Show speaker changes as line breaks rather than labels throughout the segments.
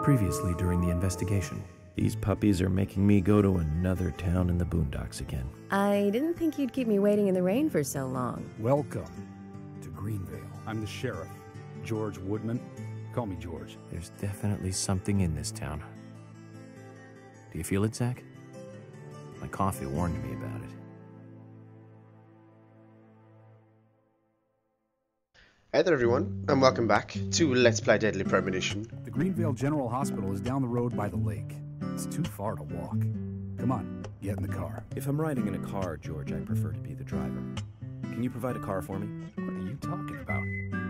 Previously during the investigation. These puppies are making me go to another town in the boondocks again.
I didn't think you'd keep me waiting in the rain for so long.
Welcome to Greenvale. I'm the sheriff, George Woodman. Call me George.
There's definitely something in this town. Do you feel it, Zach? My coffee warned me about it.
Hey there everyone, and welcome back to Let's Play Deadly Premonition.
The Greenvale General Hospital is down the road by the lake. It's too far to walk. Come on, get in the car.
If I'm riding in a car, George, I prefer to be the driver. Can you provide a car for me?
What are you talking about?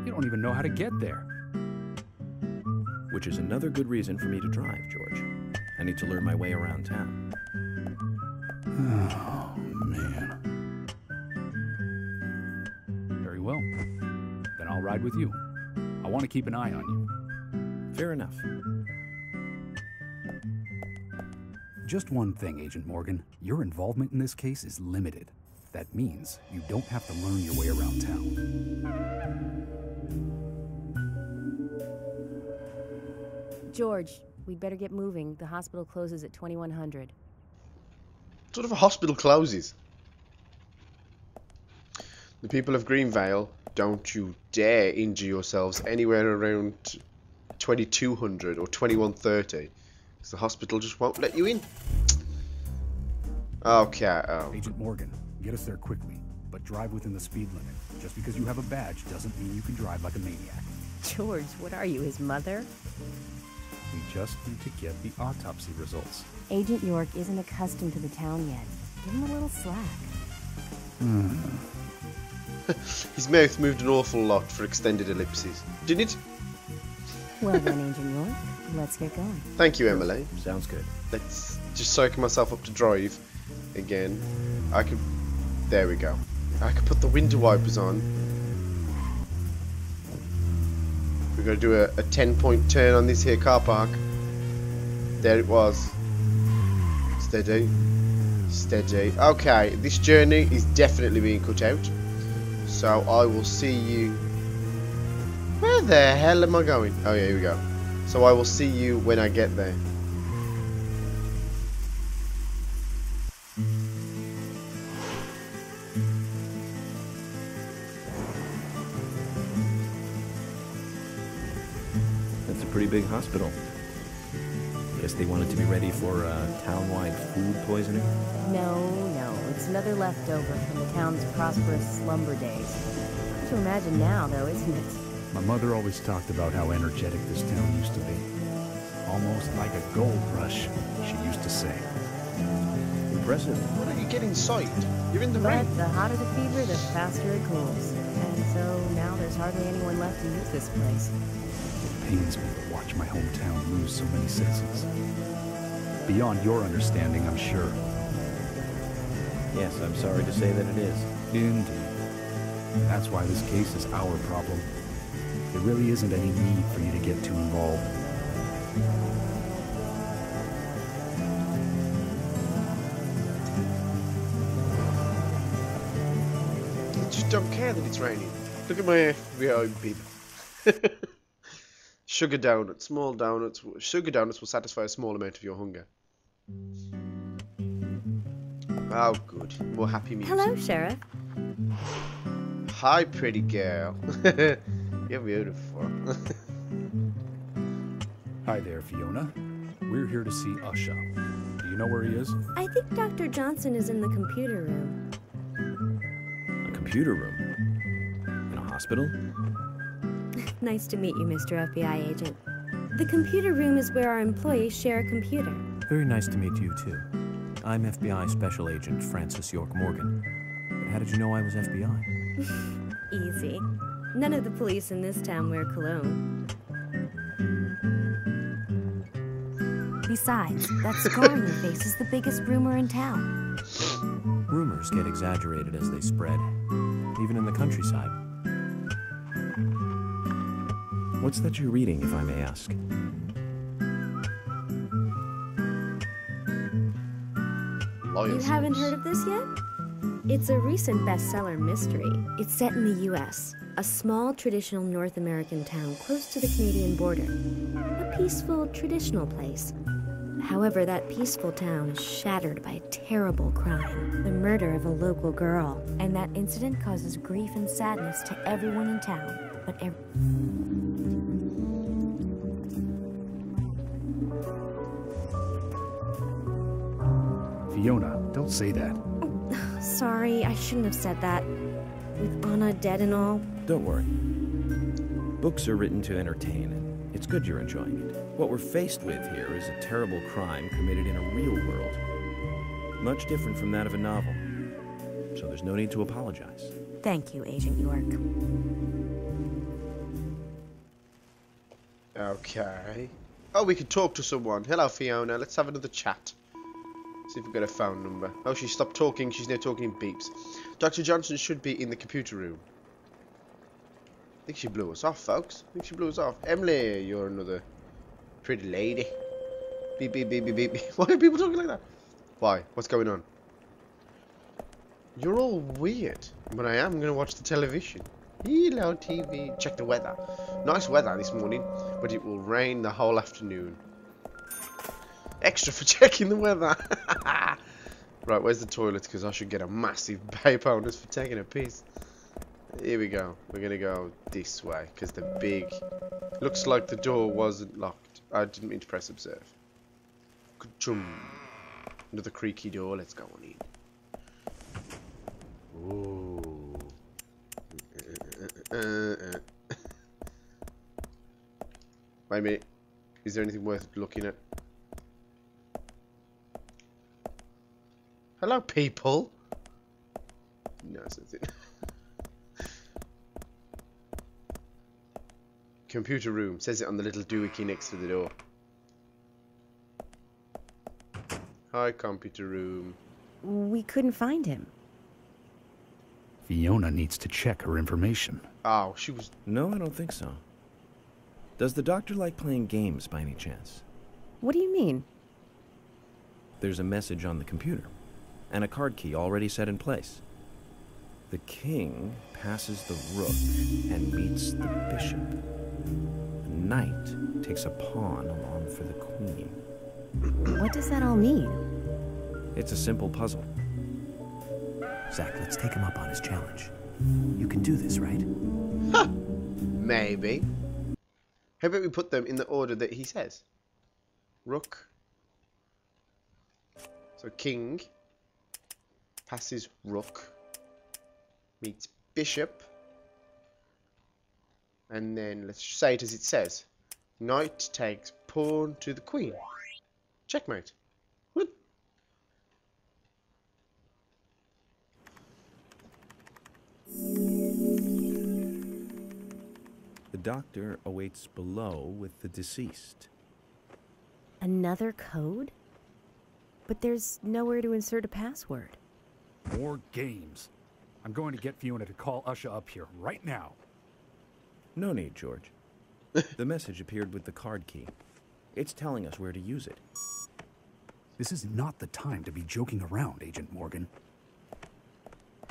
You don't even know how to get there.
Which is another good reason for me to drive, George. I need to learn my way around town.
Oh, man. Very well. Then I'll ride with you. I want to keep an eye on you.
Fair enough.
Just one thing, Agent Morgan. Your involvement in this case is limited. That means you don't have to learn your way around town.
George, we'd better get moving. The hospital closes at 2100.
What sort of a hospital closes? The people of Greenvale, don't you dare injure yourselves anywhere around 2200 or 2130. Because the hospital just won't let you in. Okay.
Agent Morgan, get us there quickly, but drive within the speed limit. Just because you have a badge doesn't mean you can drive like a maniac.
George, what are you, his mother?
We just need to get the autopsy results.
Agent York isn't accustomed to the town yet. Give him a little slack.
His mouth moved an awful lot for extended ellipses, didn't it?
Well then, Agent York, let's get going.
Thank you, Emily.
Sounds good.
Let's just psych myself up to drive again. There we go. I could put the window wipers on. We're going to do a 10-point turn on this here car park. There it was. Steady. Steady. Okay, this journey is definitely being cut out. So I will see you... Where the hell am I going? Oh yeah, here we go. So I will see you when I get there.
That's a pretty big hospital. Guess they wanted to be ready for town-wide food poisoning?
No, it's another leftover from the town's prosperous slumber days. Hard to imagine now, though, isn't it?
My mother always talked about how energetic this town used to be. Almost like a gold rush, she used to say.
Impressive.
What are you getting sight? You're in the rain.
But the hotter the fever, the faster it cools. And so now there's hardly anyone left to use this place.
It pains me to watch my hometown lose so many citizens. Beyond your understanding, I'm sure.
Yes, I'm sorry to say that it is.
Indeed. That's why this case is our problem. There really isn't any need for you to get too involved.
I just don't care that it's raining. Look at my FBI people. Sugar donuts, small donuts. Sugar donuts will satisfy a small amount of your hunger. Oh, good. More happy music.
Hello, Sheriff.
Hi, pretty girl. You're beautiful.
Hi there, Fiona. We're here to see Ushah. Do you know where he is?
I think Dr. Johnson is in the computer room.
A computer room? In a hospital?
Nice to meet you, Mr. FBI agent. The computer room is where our employees share a computer.
Very nice to meet you, too. I'm FBI Special Agent Francis York Morgan. But how did you know I was FBI?
Easy. None of the police in this town wear cologne.
Besides, that scar on your face is the biggest rumor in town.
Rumors get exaggerated as they spread, even in the countryside. What's that you're reading, if I may ask?
You haven't heard of this yet? It's a recent bestseller mystery. It's set in the U.S., a small traditional North American town close to the Canadian border. peaceful, traditional place. However, that peaceful town is shattered by a terrible crime, the murder of a local girl.
And that incident causes grief and sadness to everyone in town. But
Fiona, don't say that.
Sorry, I shouldn't have said that. With Anna dead and all.
Don't worry. Books are written to entertain, and it's good you're enjoying it. What we're faced with here is a terrible crime committed in a real world. Much different from that of a novel. So there's no need to apologize.
thank you, Agent York.
Okay. Oh, we could talk to someone. Hello, Fiona. Let's have another chat. See if we've got a phone number. Oh, she stopped talking. She's now talking in beeps. Dr. Johnson should be in the computer room. I think she blew us off, folks. I think she blew us off. Emily, you're another pretty lady. Beep, beep, beep, beep, beep. Why are people talking like that? Why? What's going on? You're all weird. But I am going to watch the television. Hello, TV. Check the weather. Nice weather this morning, but it will rain the whole afternoon. Extra for checking the weather. Right, where's the toilet? Because I should get a massive pay bonus for taking a piss. Here we go. We're going to go this way, because the big... Looks like the door wasn't locked. I didn't mean to press observe. Ka-chum. Another creaky door. Let's go on in. Ooh. Wait a minute. Is there anything worth looking at? Hello, people. No, it's nothing. Computer room. Says it on the little doohickey next to the door. Hi, computer room.
We couldn't find him.
Fiona needs to check her information.
Oh, she was...
No, I don't think so. Does the doctor like playing games by any chance?
What do you mean?
There's a message on the computer, and a card key already set in place. The king passes the rook and meets the bishop. The knight takes a pawn along for the queen.
What does that all mean?
It's a simple puzzle.
Zach, let's take him up on his challenge. You can do this, right?
Huh. Maybe. How about we put them in the order that he says? Rook. So king passes rook, meets bishop, and then let's say it as it says. Knight takes pawn to the queen. Checkmate. What?
The doctor awaits below with the deceased.
Another code? But there's nowhere to insert a password.
More games. I'm going to get Fiona to call Ushah up here right now.
No need, George. The message appeared with the card key. It's telling us where to use it.
This is not the time to be joking around, Agent Morgan.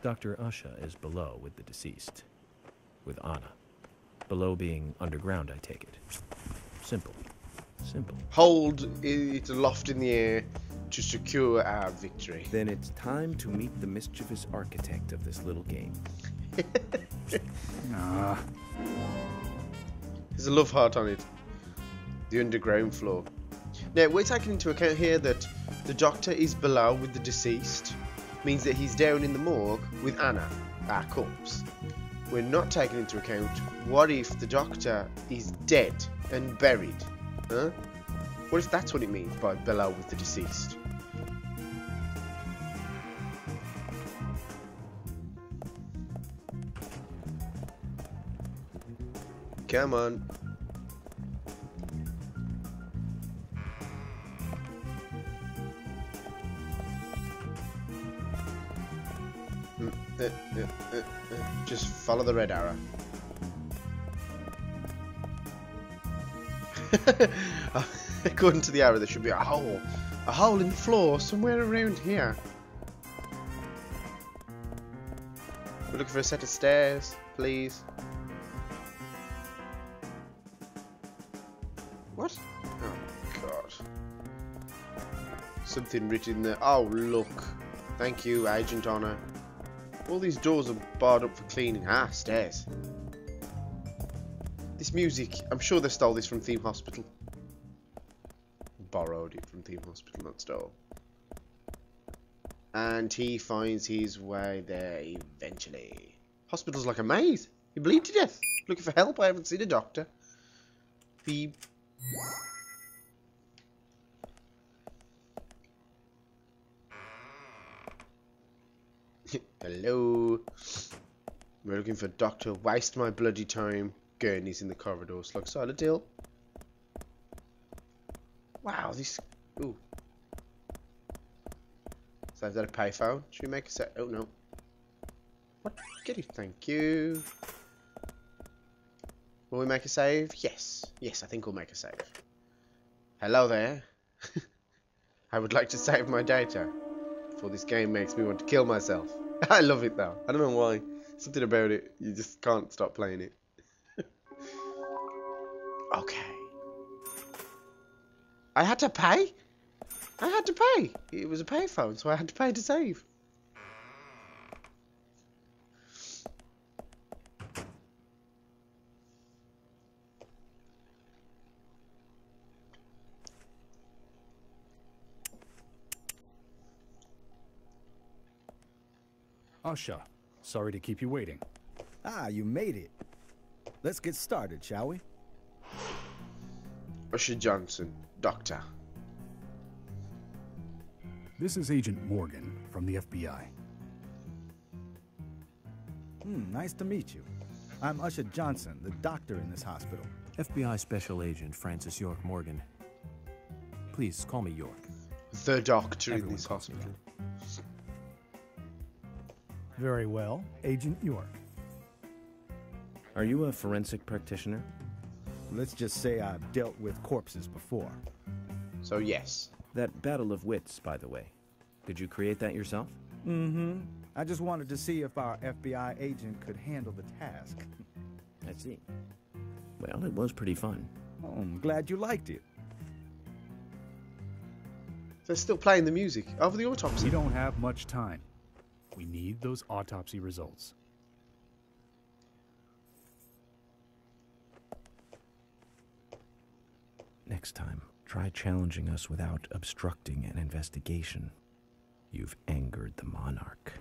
Dr. Ushah is below with the deceased. With Anna. Below being underground, I take it. Simple. Simple.
Hold it aloft in the air to secure our victory.
Then it's time to meet the mischievous architect of this little game.
Nah.
There's a love heart on it. The underground floor. Now, we're taking into account here that the doctor is below with the deceased. Means that he's down in the morgue with Anna, our corpse. We're not taking into account what if the doctor is dead and buried? Huh? What if that's what it means by below with the deceased? Come on. Just follow the red arrow. According to the arrow, there should be a hole in the floor somewhere around here. We're looking for a set of stairs, please. What? Something written there. Oh, look. Thank you, Agent Honor. All these doors are barred up for cleaning. Ah, stairs. This music, I'm sure they stole this from Theme Hospital. Borrowed it from Theme Hospital, not stole. And he finds his way there eventually. Hospital's like a maze. You bleed to death. Looking for help. I haven't seen a doctor. Beep. Hello. We're looking for doctor. Waste my bloody time. Gurney's in the corridors like Silent Hill. Wow, this. Ooh. So is that a payphone? Should we make a set? Oh no. What? Get it. Thank you. Will we make a save? Yes. Yes, I think we'll make a save. Hello there. I would like to save my data before this game makes me want to kill myself. I love it though. I don't know why. Something about it. You just can't stop playing it. Okay. I had to pay? I had to pay. It was a payphone, so I had to pay to save.
Ushah, sorry to keep you waiting.
Ah, you made it. Let's get started, shall we?
Ushah Johnson, doctor.
This is Agent Morgan from the FBI.
Nice to meet you. I'm Ushah Johnson, the doctor in this hospital.
FBI Special Agent Francis York Morgan. Please call me York.
The doctor in
Everyone
this
calls me
hospital.
Very well, Agent York.
Are you a forensic practitioner?
Let's just say I've dealt with corpses before.
So yes.
That battle of wits, by the way. Did you create that yourself?
Mm-hmm. I just wanted to see if our FBI agent could handle the task.
I see. Well, it was pretty fun.
Oh, I'm glad you liked it.
They're still playing the music over the autopsy.
We don't have much time. We need those autopsy results.
Next time, try challenging us without obstructing an investigation. You've angered the monarch.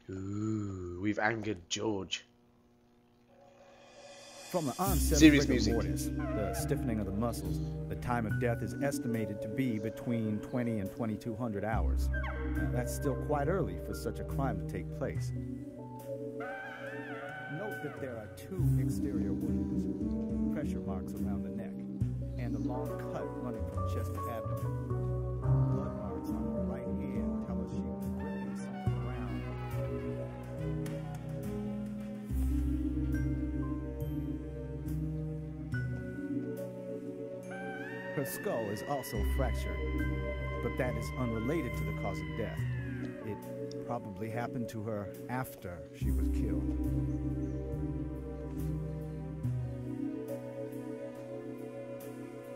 Ooh, we've angered George.
From the onset
Serious
of rigor
music.
mortis, the stiffening of the muscles, the time of death is estimated to be between 20 and 2200 hours. Now, that's still quite early for such a crime to take place. Note that there are 2 exterior wounds, pressure marks around the neck, and a long cut running from chest to abdomen. Blood marks on her right hand tell us she was gripping something round. Her skull is also fractured, but that is unrelated to the cause of death. It probably happened to her after she was killed.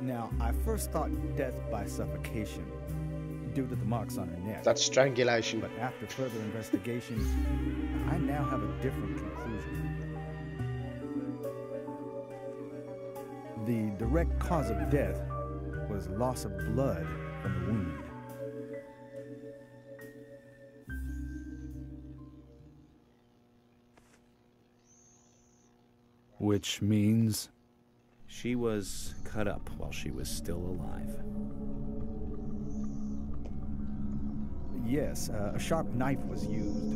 Now, I first thought death by suffocation due to the marks on her neck.
That's strangulation.
But after further investigation, I now have a different conclusion. The direct cause of death was loss of blood from the wound.
Which means...
She was cut up while she was still alive.
Yes, a sharp knife was used.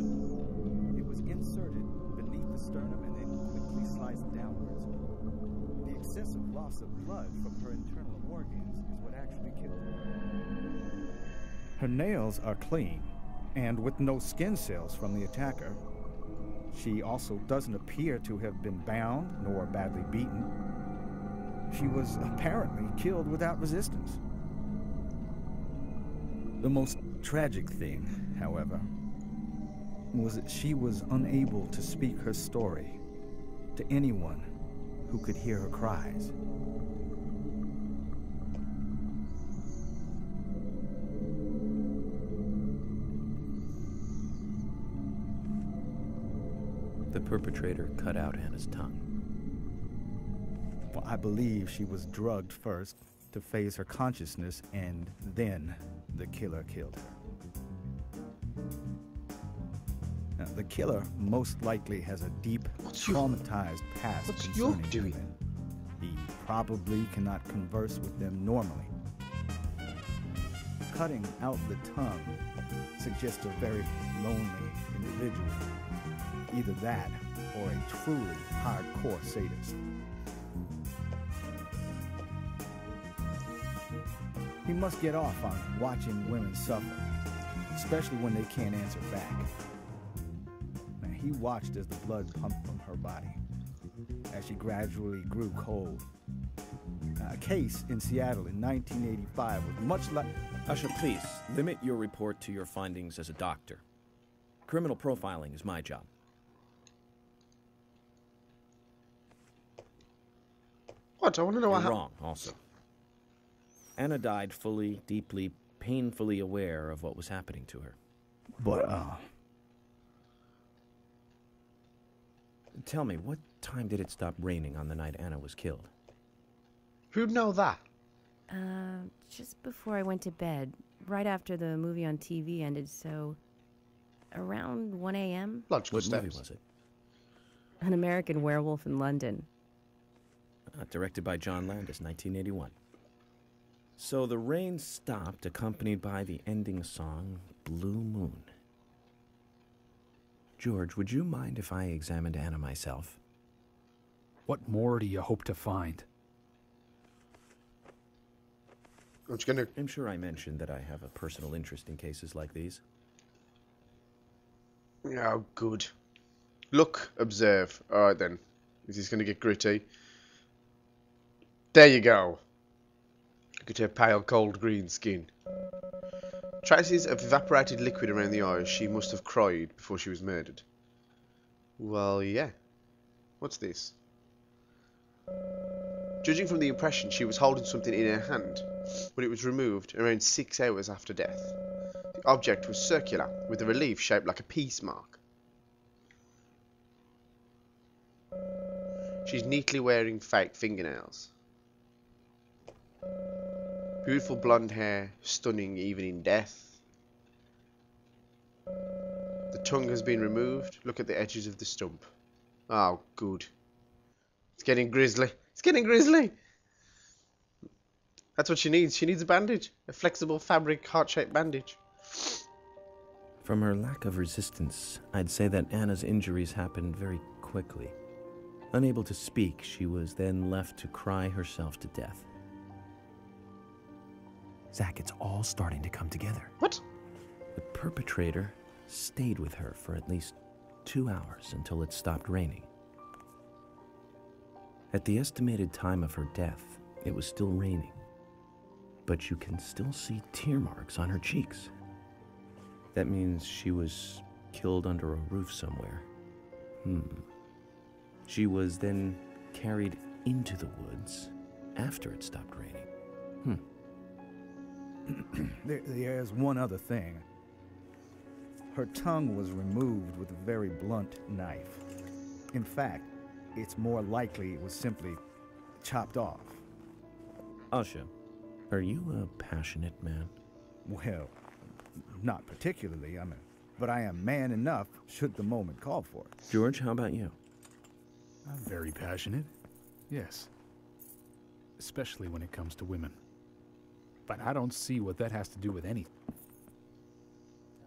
It was inserted beneath the sternum and then quickly sliced downwards. The excessive loss of blood from her internal organs is what actually killed her. Her nails are clean, and with no skin cells from the attacker. She also doesn't appear to have been bound nor badly beaten. She was apparently killed without resistance. The most tragic thing, however, was that she was unable to speak her story to anyone who could hear her cries.
perpetrator cut out Anna's tongue?
Well, I believe she was drugged first to phase her consciousness, and then the killer killed her. Now, the killer most likely has a deep, traumatized past concerning women. He probably cannot converse with them normally. Cutting out the tongue suggests a very lonely individual. Either that, or a truly hardcore sadist. He must get off on watching women suffer, especially when they can't answer back. Now, he watched as the blood pumped from her body, as she gradually grew cold. A case in Seattle in 1985 was much like...
Ushah, please, limit your report to your findings as a doctor. Criminal profiling is my job.
What? I want to know
You're
how...
wrong, also. Anna died fully, deeply, painfully aware of what was happening to her.
But,
Tell me, what time did it stop raining on the night Anna was killed?
Who'd know that?
Just before I went to bed, right after the movie on TV ended, so around 1 a.m.?
Logical
What movie
steps.
was it?
An American Werewolf in London.
Directed by John Landis, 1981. So the rain stopped, accompanied by the ending song, Blue Moon. George, would you mind if I examined Anna myself?
What more do you hope to find?
I'm just gonna...
I'm sure I mentioned that I have a personal interest in cases like these.
Oh, good. Look, observe. Alright then. Is this gonna get gritty? There you go. Look at her pale, cold green skin. Traces of evaporated liquid around the eyes. She must have cried before she was murdered. Well, yeah. What's this? Judging from the impression, she was holding something in her hand when it was removed around 6 hours after death. The object was circular, with a relief shaped like a peace mark. She's neatly wearing fake fingernails. Beautiful blonde hair, stunning even in death. The tongue has been removed. Look at the edges of the stump. Oh, good. It's getting grisly. It's getting grisly. That's what she needs. She needs a bandage. A flexible fabric, heart-shaped bandage.
From her lack of resistance, I'd say that Anna's injuries happened very quickly. Unable to speak, she was then left to cry herself to death.
Zach, it's all starting to come together.
What?
The perpetrator stayed with her for at least 2 hours until it stopped raining. At the estimated time of her death, it was still raining, but you can still see tear marks on her cheeks. That means she was killed under a roof somewhere. She was then carried into the woods after it stopped raining.
There's one other thing. Her tongue was removed with a very blunt knife. In fact, it's more likely it was simply chopped off.
Ushah, are you a passionate man?
Well, not particularly, but I am man enough should the moment call for it.
George, how about you?
I'm very passionate. Yes. Especially when it comes to women. But I don't see what that has to do with anything.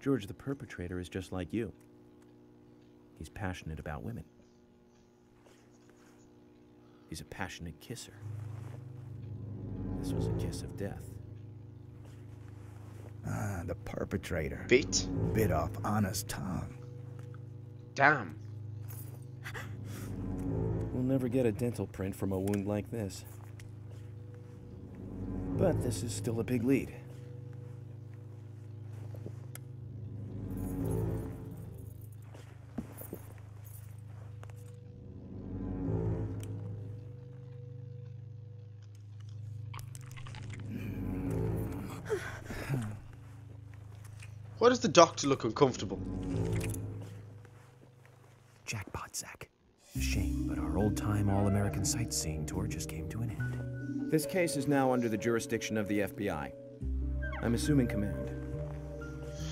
George, the perpetrator is just like you. He's passionate about women. He's a passionate kisser. This was a kiss of death.
The perpetrator
Bit
off Anna's tongue.
Damn.
We'll never get a dental print from a wound like this. But this is still a big lead.
Why does the doctor look uncomfortable?
Jackpot, Zach. old-time all-American sightseeing tour just came to an end.
This case is now under the jurisdiction of the FBI. I'm assuming command.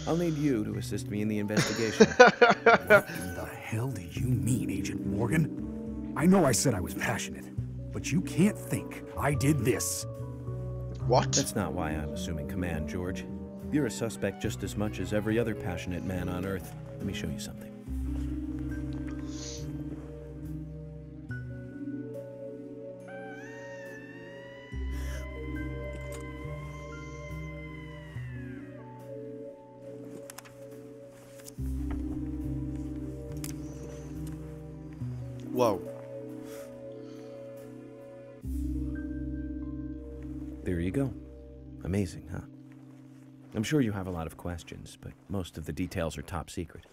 I'll need you to assist me in the investigation.
What in the hell do you mean, Agent Morgan? I know I said I was passionate, but you can't think I did this.
What?
That's not why I'm assuming command, George. You're a suspect just as much as every other passionate man on Earth. Let me show you something.
Whoa.
There you go. Amazing, huh? I'm sure you have a lot of questions, but most of the details are top secret.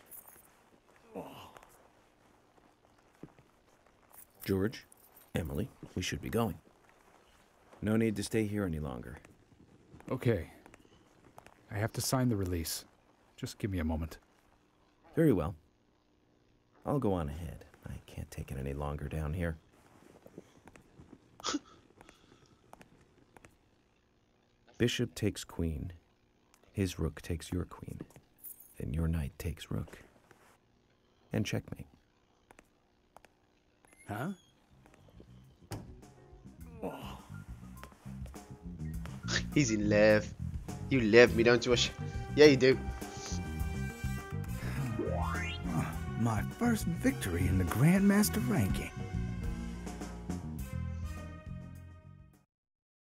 George, Emily, we should be going. No need to stay here any longer.
Okay. I have to sign the release. Just give me a moment.
Very well. I'll go on ahead. I can't take it any longer down here. Bishop takes queen. His rook takes your queen. Then your knight takes rook. And checkmate.
Huh?
He's in love. You love me, don't you, Ushah? Yeah, you do.
My first victory in the Grandmaster ranking.